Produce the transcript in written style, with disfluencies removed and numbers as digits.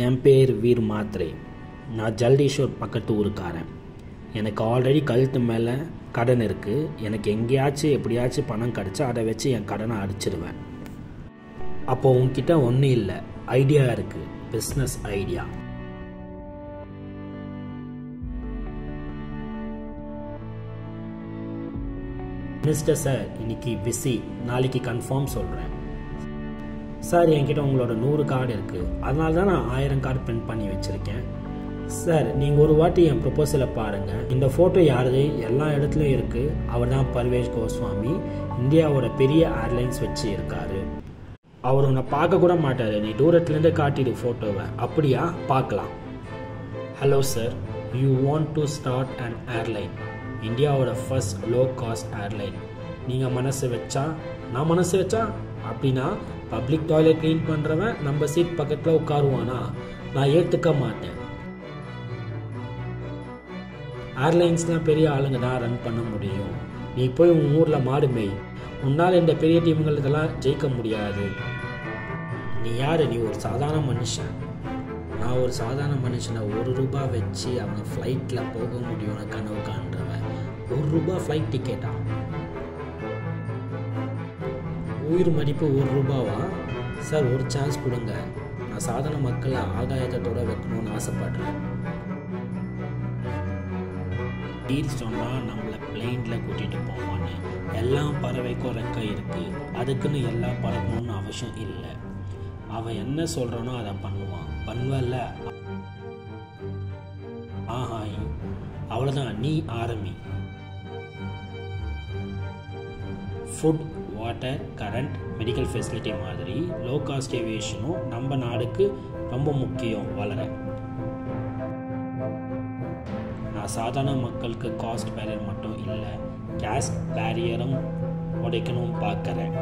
என் பேர் வீர் மாத்ரே. நான் ஜல்டீஸ்வர் பக்கத்து ஊருக்காரன். எனக்கு ஆல்ரெடி கழுத்து மேலே கடன் இருக்குது. எனக்கு எங்கேயாச்சும் எப்படியாச்சும் பணம் கிடச்சா அதை வச்சு என் கடனை அடிச்சிடுவேன். அப்போது உன்கிட்ட ஒன்றும் இல்லை, ஐடியா இருக்குது, பிஸ்னஸ் ஐடியா. மிஸ்டர் சார், இன்னைக்கு பிஸி, நாளைக்கு கன்ஃபார்ம் சொல்கிறேன். சார், என்கிட்ட உங்களோட 100 கார்டு இருக்குது, அதனால தான் நான் 1000 கார்டு பிரிண்ட் பண்ணி வச்சுருக்கேன். சார், நீங்கள் ஒரு வாட்டி என் ப்ரொப்போசலை பாருங்கள். இந்த ஃபோட்டோ யாருது எல்லா இடத்துலையும் இருக்குது. அவர் தான் பர்வேஷ் கோஸ்வாமி, இந்தியாவோட பெரிய ஏர்லைன்ஸ் வச்சு இருக்காரு. அவர் உன்னை பார்க்க கூட மாட்டார், நீ தூரத்துலேருந்து காட்டிடு ஃபோட்டோவை. அப்படியா? பார்க்கலாம். Hello sir, you want to start an airline, இந்தியாவோட ஃபர்ஸ்ட் லோ காஸ்ட் ஏர்லைன். நீங்கள் மனசு வச்சா, நான் மனசு வச்சா, அப்படின்னா பப்ளிக் டாய்லெட் க்ளீன் பண்ணுறவன் நம்ம சீட் பக்கத்தில் உட்காருவானா? நான் ஏற்றுக்க மாட்டேன். ஏர்லைன்ஸ்லாம் பெரிய ஆளுங்க தான் ரன் பண்ண முடியும். நீ போய் உன் ஊரில் மாடு மேய். உன்னால் இந்த பெரிய டீம்கள் இதெல்லாம் ஜெயிக்க முடியாது. நீ யார்? நீ ஒரு சாதாரண மனுஷன். நான் ஒரு சாதாரண மனுஷனை ₹1 வச்சு அவனை ஃப்ளைட்டில் போக முடியும்னு கனவு காண்றவன். ₹1 ஃப்ளைட் டிக்கெட்டா? உயிர் மதிப்பு ₹1வா? சார், ஒரு சான்ஸ் கொடுங்க. நான் சாதாரண மக்களை ஆதாயத்தோட வைக்கணும்னு ஆசைப்படுறேன். டீல் சொன்னால் நம்மளை பிளெயினில் கூட்டிகிட்டு போவான்னு. எல்லா பறவைக்கும் ரெக்கை இருக்குது, அதுக்குன்னு எல்லாம் பறக்கணும்னு அவசியம் இல்லை. அவன் என்ன சொல்கிறானோ அதை பண்ணுவான். பண்ணுவல்ல? ஆஹாய், அவ்வளோதான், நீ ஆரம்பி. Food, water, current, medical facility மாதிரி லோ காஸ்ட் ஏவியேஷனும் நம்ம நாடுக்கு ரொம்ப முக்கியம் வளர. நான் சாதாரண மக்களுக்கு காஸ்ட் பேரியர் மட்டும் இல்லை, கேஸ்ட் பேரியரும் உடைக்கணும் பார்க்குறேன்.